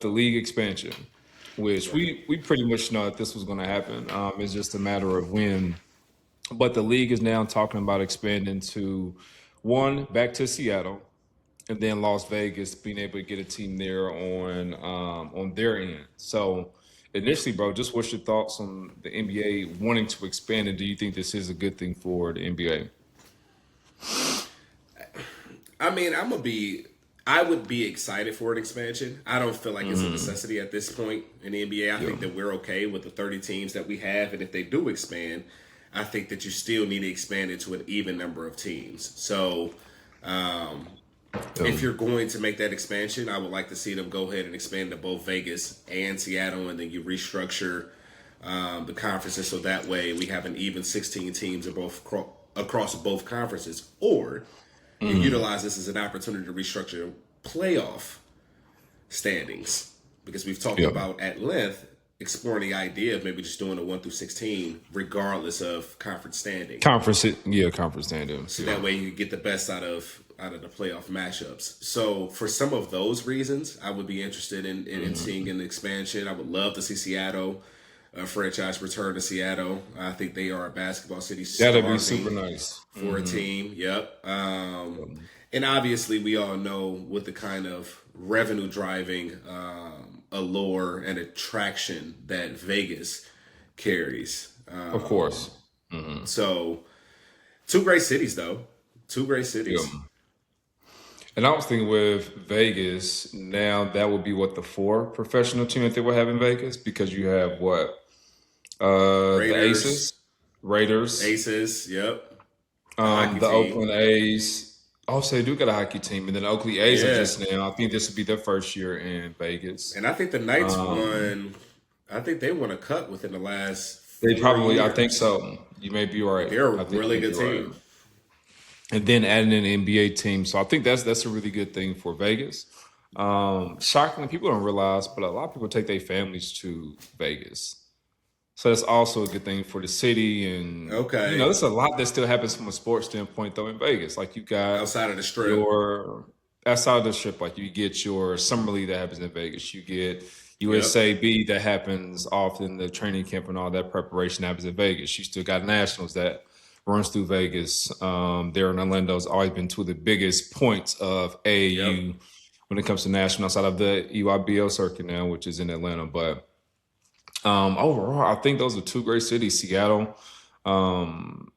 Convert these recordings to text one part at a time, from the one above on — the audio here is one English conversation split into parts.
the league expansion, which we pretty much know that this was going to happen. It's just a matter of when. But the league is now talking about expanding to one back to Seattle, and then Las Vegas being able to get a team there on their end. So initially, bro, just what's your thoughts on the NBA wanting to expand, and do you think this is a good thing for the NBA? I mean, I would be excited for an expansion. I don't feel like it's a necessity at this point in the NBA. I Yeah. think that we're okay with the 30 teams that we have, and if they do expand, I think that you still need to expand it to an even number of teams. So, um, if Um, you're going to make that expansion, I would like to see them go ahead and expand to both Vegas and Seattle, and then you restructure the conferences so that way we have an even 16 teams in across both conferences, or you utilize this as an opportunity to restructure playoff standings because we've talked yeah. about at length exploring the idea of maybe just doing a 1 through 16 regardless of conference standing, Conference standings. so Yeah. that way you get the best out of the playoff matchups. So for some of those reasons, I would be interested in seeing an expansion. I would love to see Seattle franchise return to Seattle. I think they are a basketball city That'd be super starving nice. for a team. Yep. And obviously, we all know with the kind of revenue driving allure and attraction that Vegas carries. Of course. So, two great cities, though. Two great Yeah. cities. And I was thinking with Vegas, now that would be what the four professional team that they will have in Vegas because you have what? The Aces, Raiders, Raiders, Aces, yep. A hockey the team. Oakland A's. Also, they do got a hockey team, and then the Oakland A's are Yeah. just now. I think this would be their first year in Vegas. And I think the Knights Um, won, I think they won a cup within the last they four probably, I think years. so. You may be right. They're a I think you really may be good right. team. And then adding an NBA team, so I think that's a really good thing for Vegas. Shockingly, people don't realize, but a lot of people take their families to Vegas. So that's also a good thing for the city. And, Okay. there's a lot that still happens from a sports standpoint, though, in Vegas. Like, you got Outside of the strip. your, outside of the strip, like, you get your Summer League that happens in Vegas. You get Yep. USAB that happens often, the training camp and all that preparation happens in Vegas. You still got Nationals that runs through Vegas. There in Orlando has always been two of the biggest points of Yep. AAU when it comes to national outside of the EYBL circuit now, which is in Atlanta. But overall, I think those are two great cities. Seattle, um,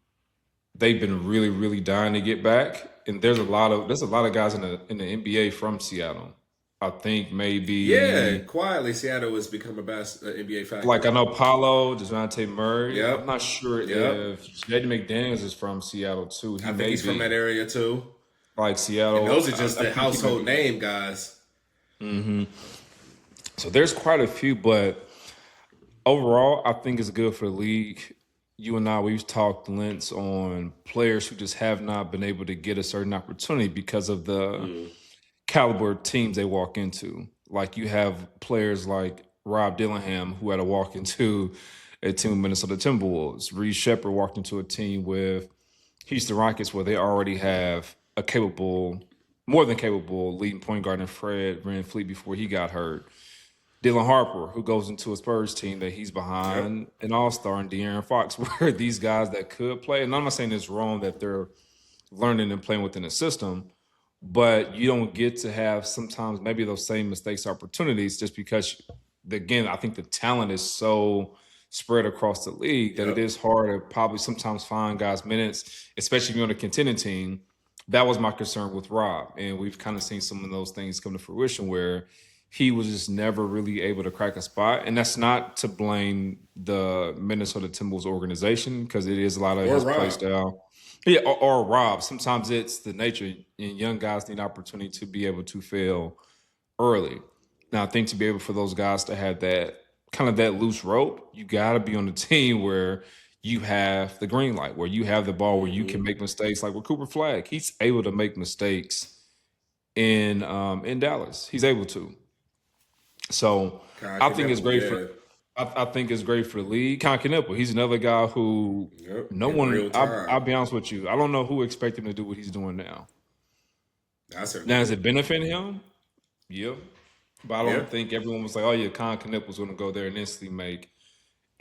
they've been really, really dying to get back, and there's a lot of guys in the NBA from Seattle. I think Yeah, maybe quietly, Seattle has become a NBA like I factory. know Paolo, Dejounte Murray. I'm Yep. not sure Yep. if Jaden McDaniels is from Seattle too. He I think may he's from that be area too. like And Seattle. those are just I the think he may household be. name guys. So there's quite a few, but overall, I think it's good for the league. You and I, we've talked lengths on players who just have not been able to get a certain opportunity because of the Mm. caliber of teams they walk into. Like you have players like Rob Dillingham who had to walk into a team with Minnesota Timberwolves. Reed Shepard walked into a team with Houston Rockets where they already have a capable, more than capable leading point guard in Fred VanVleet before he got hurt. Dylan Harper, who goes into a Spurs team that he's Yep. behind an all-star in De'Aaron Fox, where these guys that could play, and I'm not saying it's wrong that they're learning and playing within the system, but you don't get to have sometimes maybe those same mistakes opportunities just because again I think the talent is so spread across the league that it Yep. is hard to probably sometimes find guys minutes, especially if you're on a contending team. That was my concern with Rob, and we've kind of seen some of those things come to fruition where he was just never really able to crack a spot, and that's not to blame the Minnesota Timberwolves organization because it is a lot of Or his play Rob. style. Yeah, or Rob. Sometimes it's the nature, and young guys need opportunity to be able to fail early. Now, I think to be able for those guys to have that kind of that loose rope, you got to be on the team where you have the green light, where you have the ball, where you Hmm. can make mistakes. Like with Cooper Flag, he's able to make mistakes in Dallas. He's able to. So I Conky think it's Nipple, great for yeah. I think it's great for the league. Con Nipple, he's another guy who Yep. no In one. real I'll time. be honest with you. I don't know who expected him to do what he's doing now. I certainly Now, is it didn't. benefiting him? Yep. But I don't think everyone was like, oh yeah, Colin Knipp was going to go there and instantly make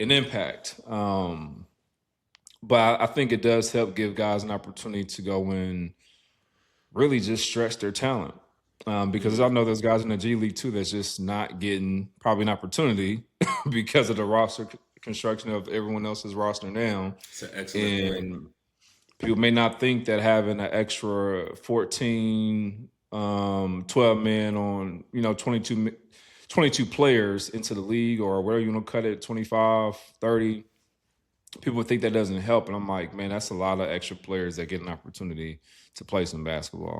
an impact. But I think it does help give guys an opportunity to go and really just stretch their talent. Because I know there's guys in the G League too that's just not getting probably an opportunity because of the roster construction of everyone else's roster now. It's an excellent point. And people may not think that having an extra 14, 12 men on, 22 players into the league or whatever you want to cut it, 25, 30, people think that doesn't help. And I'm like, man, that's a lot of extra players that get an opportunity to play some basketball.